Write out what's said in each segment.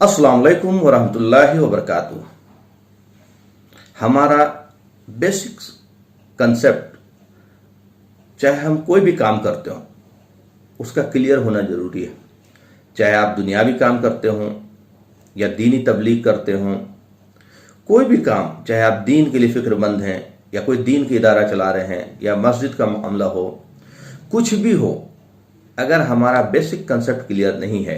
अस्सलाम वालेकुम वरहमतुल्लाहि वबरकातुह। हमारा बेसिक कंसेप्ट, चाहे हम कोई भी काम करते हो, उसका क्लियर होना जरूरी है। चाहे आप दुनियावी काम करते हो या दीनी तबलीग करते हो, कोई भी काम, चाहे आप दीन के लिए फिक्रमंद हैं या कोई दीन का इदारा चला रहे हैं या मस्जिद का मामला हो, कुछ भी हो, अगर हमारा बेसिक कंसेप्ट क्लियर नहीं है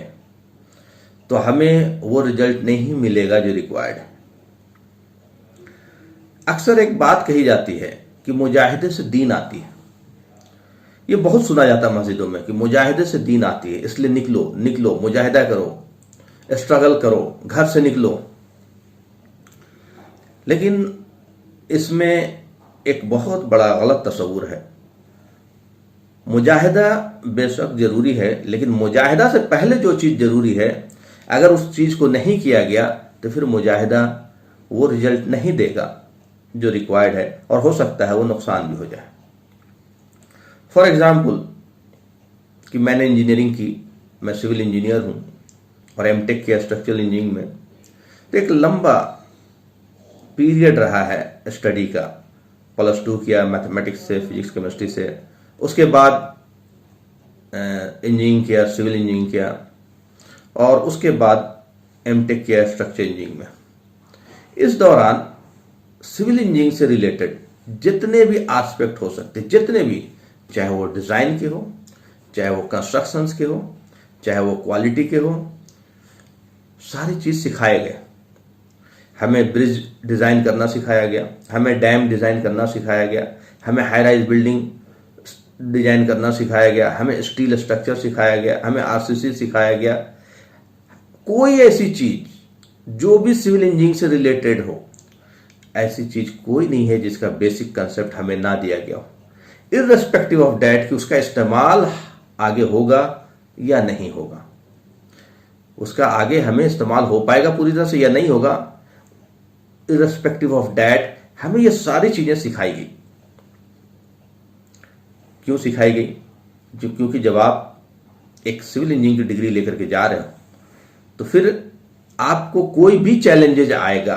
तो हमें वो रिजल्ट नहीं मिलेगा जो रिक्वायर्ड है। अक्सर एक बात कही जाती है कि मुजाहिदे से दीन आती है। ये बहुत सुना जाता है मस्जिदों में कि मुजाहिदे से दीन आती है, इसलिए निकलो निकलो, मुजाहिदा करो, स्ट्रगल करो, घर से निकलो। लेकिन इसमें एक बहुत बड़ा गलत तस्वुर है। मुजाहिदा बेशक जरूरी है, लेकिन मुजाहिदा से पहले जो चीज जरूरी है, अगर उस चीज को नहीं किया गया तो फिर मुजाहिदा वो रिजल्ट नहीं देगा जो रिक्वायर्ड है, और हो सकता है वो नुकसान भी हो जाए। फॉर एग्जाम्पल कि मैंने इंजीनियरिंग की, मैं सिविल इंजीनियर हूं और एमटेक किया स्ट्रक्चरल इंजीनियरिंग में, तो एक लंबा पीरियड रहा है स्टडी का। +2 किया मैथमेटिक्स से, फिजिक्स केमिस्ट्री से, उसके बाद इंजीनियरिंग किया, सिविल इंजीनियरिंग किया, और उसके बाद एमटेक किया स्ट्रक्चर इंजीनियरिंग में। इस दौरान सिविल इंजीनियरिंग से रिलेटेड जितने भी एस्पेक्ट हो सकते, जितने भी, चाहे वो डिजाइन के हो, चाहे वो कंस्ट्रक्शंस के हो, चाहे वो क्वालिटी के हो, सारी चीज सिखाए गए। हमें ब्रिज डिजाइन करना सिखाया गया, हमें डैम डिजाइन करना सिखाया गया, हमें हाई राइज बिल्डिंग डिजाइन करना सिखाया गया, हमें स्टील स्ट्रक्चर सिखाया गया, हमें आरसीसी सिखाया गया। कोई ऐसी चीज जो भी सिविल इंजीनियरिंग से रिलेटेड हो, ऐसी चीज कोई नहीं है जिसका बेसिक कंसेप्ट हमें ना दिया गया हो, इर्रेस्पेक्टिव ऑफ दैट कि उसका इस्तेमाल आगे होगा या नहीं होगा। उसका आगे हमें इस्तेमाल हो पाएगा पूरी तरह से या नहीं होगा, इर्रेस्पेक्टिव ऑफ दैट हमें ये सारी चीजें सिखाई गई। क्यों सिखाई गई? क्योंकि जब आप एक सिविल इंजीनियरिंग की डिग्री लेकर के जा रहे हो, तो फिर आपको कोई भी चैलेंजेज आएगा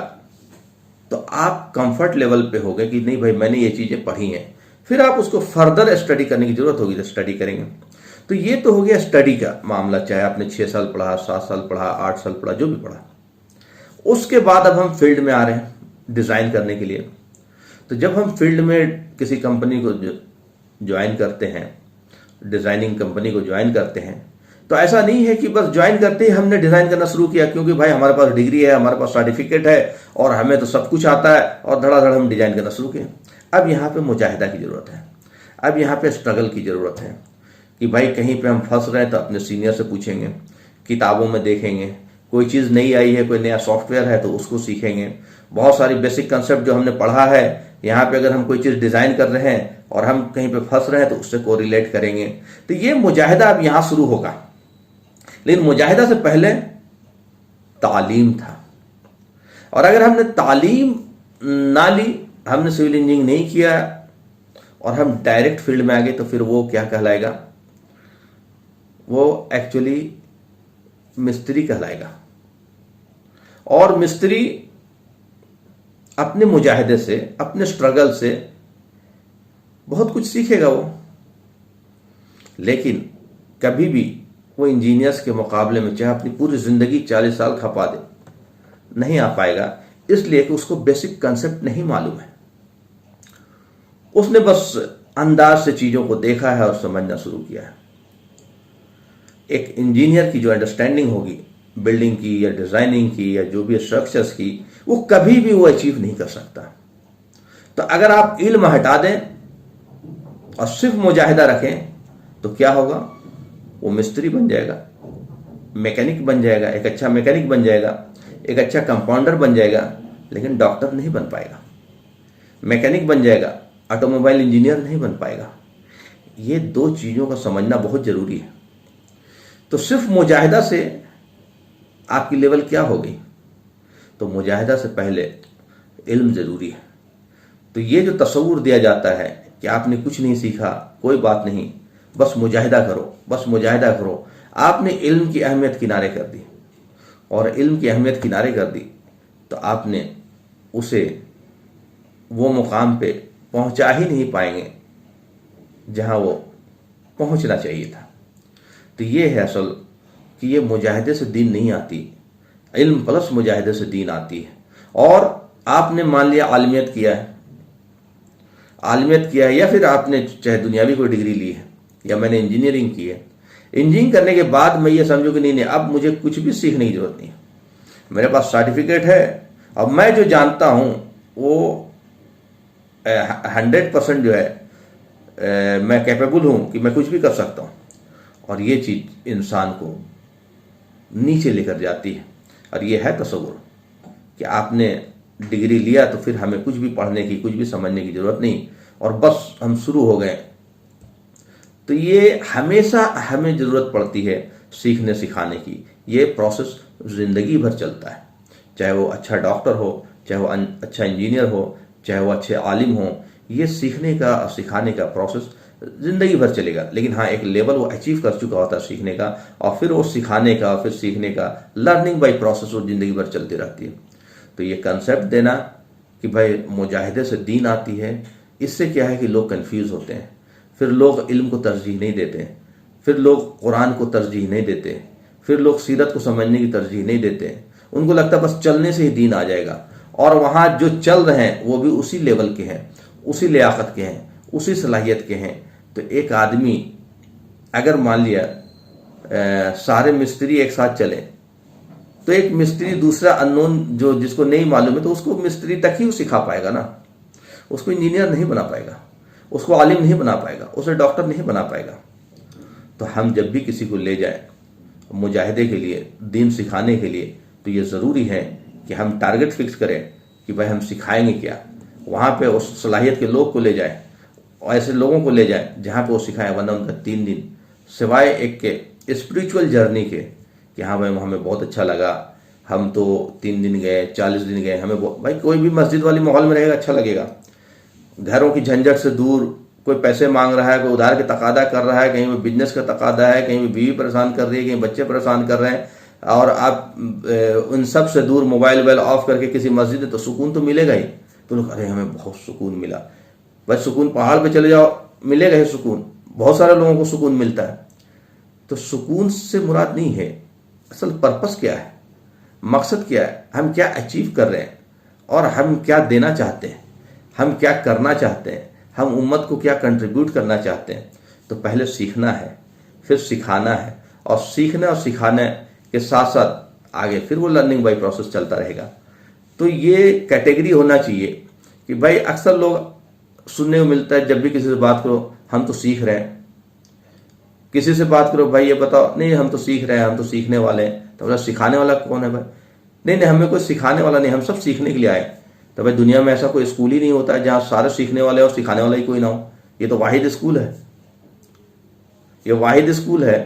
तो आप कंफर्ट लेवल पे हो गए कि नहीं भाई, मैंने ये चीजें पढ़ी हैं। फिर आप उसको फर्दर स्टडी करने की जरूरत होगी तो स्टडी करेंगे। तो ये तो हो गया स्टडी का मामला, चाहे आपने 6 साल पढ़ा, 7 साल पढ़ा, 8 साल पढ़ा, जो भी पढ़ा। उसके बाद अब हम फील्ड में आ रहे हैं डिजाइन करने के लिए। तो जब हम फील्ड में किसी कंपनी को ज्वाइन करते हैं, डिजाइनिंग कंपनी को ज्वाइन करते हैं, तो ऐसा नहीं है कि बस ज्वाइन करते ही हमने डिजाइन करना शुरू किया क्योंकि भाई हमारे पास डिग्री है, हमारे पास सर्टिफिकेट है और हमें तो सब कुछ आता है, और धड़ाधड़ हम डिजाइन करना शुरू किए। अब यहाँ पे मुजाहिदा की जरूरत है, अब यहाँ पे स्ट्रगल की जरूरत है कि भाई कहीं पे हम फंस रहे हैं तो अपने सीनियर से पूछेंगे, किताबों में देखेंगे, कोई चीज नई आई है, कोई नया सॉफ्टवेयर है तो उसको सीखेंगे। बहुत सारी बेसिक कंसेप्ट जो हमने पढ़ा है, यहाँ पे अगर हम कोई चीज डिजाइन कर रहे हैं और हम कहीं पे फंस रहे हैं तो उससे कोरिलेट करेंगे। तो ये मुजाहिदा अब यहां शुरू होगा। लेकिन मुजाहिदा से पहले तालीम था, और अगर हमने तालीम ना ली, हमने सिविल इंजीनियरिंग नहीं किया और हम डायरेक्ट फील्ड में आ गए, तो फिर वो क्या कहलाएगा? वो एक्चुअली मिस्त्री कहलाएगा। और मिस्त्री अपने मुजाहिदे से, अपने स्ट्रगल से बहुत कुछ सीखेगा वो, लेकिन कभी भी वो इंजीनियर्स के मुकाबले में चाहे अपनी पूरी जिंदगी 40 साल खपा दे, नहीं आ पाएगा, इसलिए कि उसको बेसिक कंसेप्ट नहीं मालूम है। उसने बस अंदाज से चीजों को देखा है और समझना शुरू किया है। एक इंजीनियर की जो अंडरस्टैंडिंग होगी बिल्डिंग की या डिजाइनिंग की या जो भी स्ट्रक्चर्स की, वो कभी भी वो अचीव नहीं कर सकता। तो अगर आप इल्म हटा दें और सिर्फ मुजाहिदा रखें तो क्या होगा? वो मिस्त्री बन जाएगा, मैकेनिक बन जाएगा, एक अच्छा मैकेनिक बन जाएगा, एक अच्छा कंपाउंडर बन जाएगा, लेकिन डॉक्टर नहीं बन पाएगा। मैकेनिक बन जाएगा, ऑटोमोबाइल इंजीनियर नहीं बन पाएगा। ये दो चीजों का समझना बहुत जरूरी है। तो सिर्फ मुजाहिदा से आपकी लेवल क्या होगी? तो मुजाहिदा से पहले इल्म जरूरी है। तो ये जो तस्वुर दिया जाता है कि आपने कुछ नहीं सीखा, कोई बात नहीं, बस मुजाहिदा करो, बस मुजाहिदा करो, आपने इल्म की अहमियत किनारे कर दी। और इल्म की अहमियत किनारे कर दी, तो आपने उसे वो मुकाम पे पहुंचा ही नहीं पाएंगे जहां वो पहुंचना चाहिए था। तो ये है असल कि ये मुजाहिदे से दीन नहीं आती, इल्म प्लस मुजाहिदे से दीन आती है। और आपने मान लिया आलिमियत किया है या फिर आपने चाहे दुनियावी कोई डिग्री ली है या मैंने इंजीनियरिंग की है, इंजीनियरिंग करने के बाद मैं ये समझूँ कि नहीं अब मुझे कुछ भी सीखने की जरूरत नहीं है, मेरे पास सर्टिफिकेट है, अब मैं जो जानता हूँ वो 100% जो है मैं कैपेबल हूँ कि मैं कुछ भी कर सकता हूँ। और ये चीज़ इंसान को नीचे लेकर जाती है। और ये है तसव्वुर कि आपने डिग्री लिया तो फिर हमें कुछ भी पढ़ने की, कुछ भी समझने की ज़रूरत नहीं, और बस हम शुरू हो गए। तो ये हमेशा हमें ज़रूरत पड़ती है सीखने सिखाने की। ये प्रोसेस ज़िंदगी भर चलता है, चाहे वो अच्छा डॉक्टर हो, चाहे वो अच्छा इंजीनियर हो, चाहे वो अच्छे आलिम हो। ये सीखने का और सिखाने का प्रोसेस ज़िंदगी भर चलेगा। लेकिन हाँ, एक लेवल वो अचीव कर चुका होता है सीखने का, और फिर वो सिखाने का, फिर सीखने का, लर्निंग बाई प्रोसेस वो ज़िंदगी भर चलती रहती है। तो ये कंसेप्ट देना कि भाई मुजाहिदे से दीन आती है, इससे क्या है कि लोग कंफ्यूज होते हैं, फिर लोग इल्म को तरजीह नहीं देते, फिर लोग कुरान को तरजीह नहीं देते, फिर लोग सीरत को समझने की तरजीह नहीं देते। उनको लगता है बस चलने से ही दीन आ जाएगा, और वहाँ जो चल रहे हैं वो भी उसी लेवल के हैं, उसी लियाकत के हैं, उसी सलाहियत के हैं। तो एक आदमी अगर मान लिया सारे मिस्त्री एक साथ चले, तो एक मिस्त्री दूसरा अननोन जो जिसको नहीं मालूम है, तो उसको मिस्त्री तक ही सिखा पाएगा ना, उसको इंजीनियर नहीं बना पाएगा, उसको आलिम नहीं बना पाएगा, उसे डॉक्टर नहीं बना पाएगा। तो हम जब भी किसी को ले जाए मुजाहिदे के लिए, दीन सिखाने के लिए, तो ये ज़रूरी है कि हम टारगेट फिक्स करें कि भाई हम सिखाएंगे क्या। वहाँ पे उस सलाहियत के लोग को ले जाए, और ऐसे लोगों को ले जाए जहाँ पे वो सिखाएं, वरना उनका 3 दिन सिवाय एक के स्पिरिचुअल जर्नी के कि हाँ भाई हमें बहुत अच्छा लगा, हम तो 3 दिन गए, 40 दिन गए, हमें भाई कोई भी मस्जिद वाली माहौल में रहेगा अच्छा लगेगा, घरों की झंझट से दूर, कोई पैसे मांग रहा है, कोई उधार के तकादा कर रहा है, कहीं वो बिजनेस का तकादा है, कहीं बीवी परेशान कर रही है, कहीं बच्चे परेशान कर रहे हैं, और आप उन सब से दूर मोबाइल ऑफ करके किसी मस्जिद में, तो सुकून तो मिलेगा ही। तो लोग अरे हमें बहुत सुकून मिला, भाई सुकून पहाड़ पे चले जाओ मिलेगा ही सुकून, बहुत सारे लोगों को सुकून मिलता है। तो सुकून से मुराद नहीं है, असल पर्पस क्या है, मकसद क्या है, हम क्या अचीव कर रहे हैं, और हम क्या देना चाहते हैं, हम क्या करना चाहते हैं, हम उम्मत को क्या कंट्रीब्यूट करना चाहते हैं। तो पहले सीखना है, फिर सिखाना है, और सीखने और सिखाने के साथ साथ आगे फिर वो लर्निंग बाई प्रोसेस चलता रहेगा। तो ये कैटेगरी होना चाहिए कि भाई अक्सर लोग सुनने को मिलता है, जब भी किसी से बात करो हम तो सीख रहे हैं, किसी से बात करो भाई ये बताओ, नहीं हम तो सीख रहे हैं, हम तो सीखने वाले हैं। तो बोला सिखाने वाला कौन है भाई? नहीं हमें कोई सिखाने वाला नहीं, हम सब सीखने के लिए आए। तो भाई दुनिया में ऐसा कोई स्कूल ही नहीं होता है जहाँ सारे सीखने वाले और सिखाने वाला ही कोई ना हो। ये तो वाहिद स्कूल है, ये वाहिद स्कूल है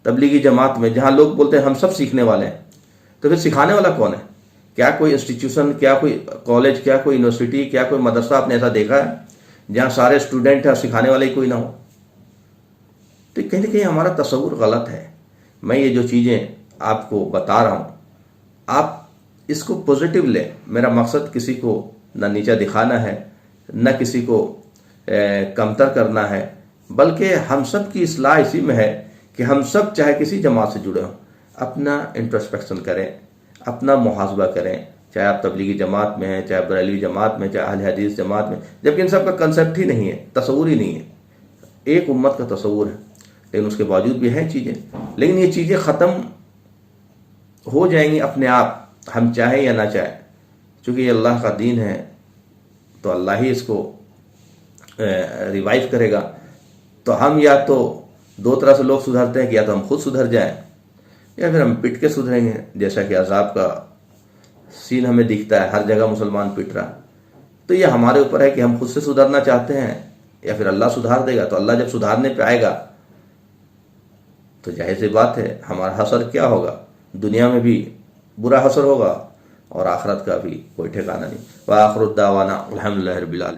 तबलीगी जमात में, जहाँ लोग बोलते हैं हम सब सीखने वाले हैं। तो फिर सिखाने वाला कौन है? क्या कोई इंस्टीट्यूशन, क्या कोई कॉलेज, क्या कोई यूनिवर्सिटी, क्या कोई मदरसा आपने ऐसा देखा है जहाँ सारे स्टूडेंट हैं, सिखाने वाले ही कोई ना हो? तो कहीं ना कहीं हमारा तस्वुर गलत है। मैं ये जो चीज़ें आपको बता रहा हूँ, आप इसको पॉजिटिव लें। मेरा मकसद किसी को ना नीचा दिखाना है, न किसी को कमतर करना है, बल्कि हम सब की इस्लाह इसी में है कि हम सब चाहे किसी जमात से जुड़े हों, अपना इंट्रोस्पेक्शन करें, अपना मुहासबा करें, चाहे आप तबलीगी जमात में हैं, चाहे बरेलवी जमात में, चाहे अहले हदीस जमात में, जबकि इन सब का कंसेप्ट ही नहीं है, तस्वुर ही नहीं है। एक उम्मत का तस्वुर है, लेकिन उसके बावजूद भी हैं चीज़ें, लेकिन ये चीज़ें ख़त्म हो जाएंगी अपने आप, हम चाहें या ना चाहें। चूँकि ये अल्लाह का दीन है तो अल्लाह ही इसको रिवाइव करेगा। तो हम या तो 2 तरह से लोग सुधरते हैं कि या तो हम खुद सुधर जाएं या फिर हम पिट के सुधरेंगे, जैसा कि अज़ाब का सीन हमें दिखता है, हर जगह मुसलमान पिट रहा। तो ये हमारे ऊपर है कि हम खुद से सुधरना चाहते हैं या फिर अल्लाह सुधार देगा। तो अल्लाह जब सुधारने पे आएगा तो जाहिर सी बात है हमारा हसर क्या होगा, दुनिया में भी बुरा हसर होगा और आखिरत का भी कोई ठिकाना नहीं। व आखिर दावाना अल्हम्दुलिल्लाहि रब्बिल आलमीन।